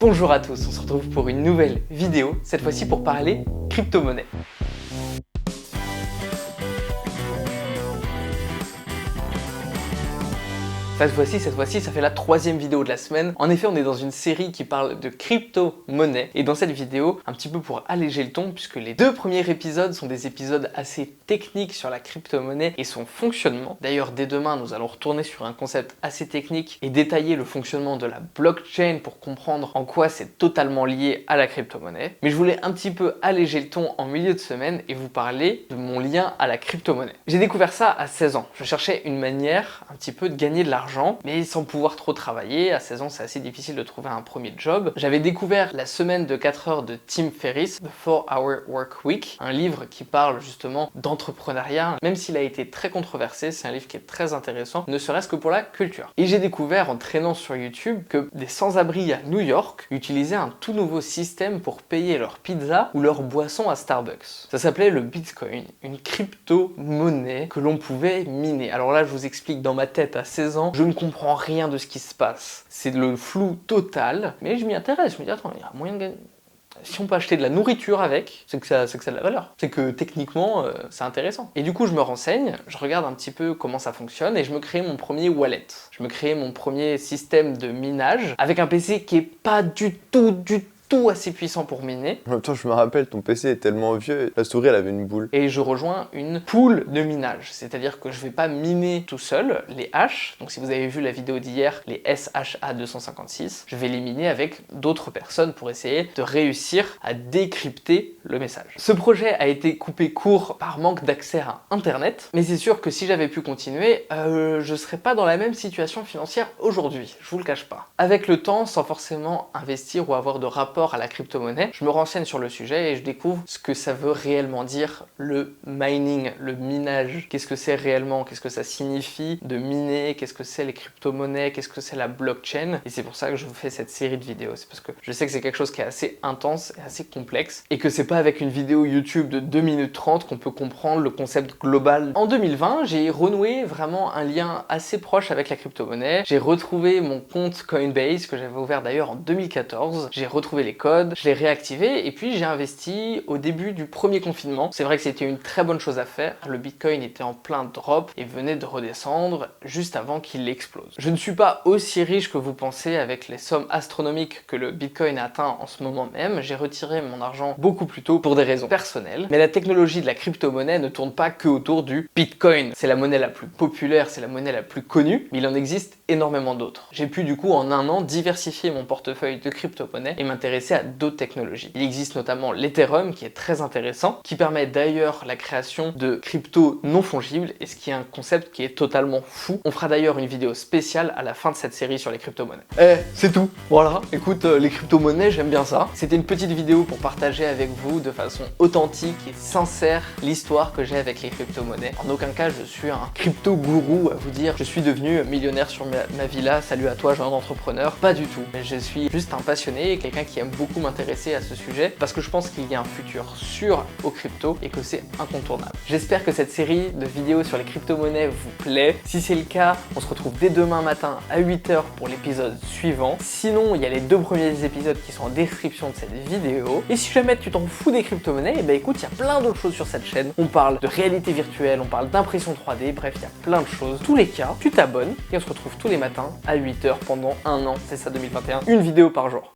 Bonjour à tous, on se retrouve pour une nouvelle vidéo, cette fois-ci pour parler crypto-monnaie. Cette fois-ci, ça fait la troisième vidéo de la semaine. En effet, on est dans une série qui parle de crypto-monnaie. Et dans cette vidéo, un petit peu pour alléger le ton, puisque les deux premiers épisodes sont des épisodes assez techniques sur la crypto-monnaie et son fonctionnement. D'ailleurs, dès demain, nous allons retourner sur un concept assez technique et détailler le fonctionnement de la blockchain pour comprendre en quoi c'est totalement lié à la crypto-monnaie. Mais je voulais un petit peu alléger le ton en milieu de semaine et vous parler de mon lien à la crypto-monnaie. J'ai découvert ça à 16 ans. Je cherchais une manière un petit peu de gagner de l'argent, mais sans pouvoir trop travailler. À 16 ans, c'est assez difficile de trouver un premier job. J'avais découvert la semaine de 4 heures de Tim Ferriss, The 4-Hour Work Week, un livre qui parle justement d'entrepreneuriat. Même s'il a été très controversé, c'est un livre qui est très intéressant, ne serait-ce que pour la culture. Et j'ai découvert en traînant sur YouTube que des sans-abri à New York utilisaient un tout nouveau système pour payer leur pizza ou leur boisson à Starbucks. Ça s'appelait le Bitcoin, une crypto-monnaie que l'on pouvait miner. Alors là, je vous explique dans ma tête à 16 ans, je ne comprends rien de ce qui se passe. C'est le flou total, mais je m'y intéresse. Je me dis, attends, il y a moyen de gagner. Si on peut acheter de la nourriture avec, c'est que ça a de la valeur. C'est que techniquement, c'est intéressant. Et du coup, je me renseigne, je regarde un petit peu comment ça fonctionne et je me crée mon premier wallet. Je me crée mon premier système de minage avec un PC qui est pas du tout assez puissant pour miner. En même temps, je me rappelle, ton PC est tellement vieux, la souris elle avait une boule. Et je rejoins une pool de minage, c'est-à-dire que je vais pas miner tout seul les hash. Donc si vous avez vu la vidéo d'hier, les SHA-256, je vais les miner avec d'autres personnes pour essayer de réussir à décrypter le message. Ce projet a été coupé court par manque d'accès à Internet, mais c'est sûr que si j'avais pu continuer, je serais pas dans la même situation financière aujourd'hui, je vous le cache pas. Avec le temps, sans forcément investir ou avoir de rapport à la crypto-monnaie, je me renseigne sur le sujet et je découvre ce que ça veut réellement dire le mining, le minage. Qu'est-ce que c'est réellement? Qu'est-ce que ça signifie de miner? Qu'est-ce que c'est les crypto-monnaies? Qu'est-ce que c'est la blockchain? Et c'est pour ça que je vous fais cette série de vidéos. C'est parce que je sais que c'est quelque chose qui est assez intense et assez complexe et que c'est pas avec une vidéo YouTube de 2 minutes 30 qu'on peut comprendre le concept global. En 2020, j'ai renoué vraiment un lien assez proche avec la crypto-monnaie. J'ai retrouvé mon compte Coinbase que j'avais ouvert d'ailleurs en 2014. J'ai retrouvé les codes, je l'ai réactivé et puis j'ai investi au début du premier confinement. C'est vrai que c'était une très bonne chose à faire. Le Bitcoin était en plein drop et venait de redescendre juste avant qu'il explose. Je ne suis pas aussi riche que vous pensez avec les sommes astronomiques que le Bitcoin a atteint en ce moment même. J'ai retiré mon argent beaucoup plus tôt pour des raisons personnelles. Mais la technologie de la crypto-monnaie ne tourne pas que autour du Bitcoin. C'est la monnaie la plus populaire, c'est la monnaie la plus connue, mais il en existe énormément d'autres. J'ai pu du coup en un an diversifier mon portefeuille de crypto-monnaie et m'intéresser à d'autres technologies. Il existe notamment l'Ethereum qui est très intéressant, qui permet d'ailleurs la création de cryptos non fongibles et ce qui est un concept qui est totalement fou. On fera d'ailleurs une vidéo spéciale à la fin de cette série sur les crypto-monnaies. C'est tout. Voilà, écoute, les crypto-monnaies, j'aime bien ça. C'était une petite vidéo pour partager avec vous de façon authentique et sincère l'histoire que j'ai avec les crypto-monnaies. En aucun cas, je suis un crypto-gourou à vous dire je suis devenu millionnaire sur ma villa, salut à toi, jeune entrepreneur. Pas du tout. Je suis juste un passionné et quelqu'un qui aime beaucoup m'intéresser à ce sujet parce que je pense qu'il y a un futur sûr aux cryptos et que c'est incontournable. J'espère que cette série de vidéos sur les crypto-monnaies vous plaît. Si c'est le cas, on se retrouve dès demain matin à 8 h pour l'épisode suivant. Sinon, il y a les deux premiers épisodes qui sont en description de cette vidéo. Et si jamais tu t'en fous des crypto-monnaies, et ben écoute, il y a plein d'autres choses sur cette chaîne. On parle de réalité virtuelle, on parle d'impression 3D, bref, il y a plein de choses. Tous les cas, tu t'abonnes et on se retrouve tous les matins à 8 h pendant un an. C'est ça 2021, une vidéo par jour.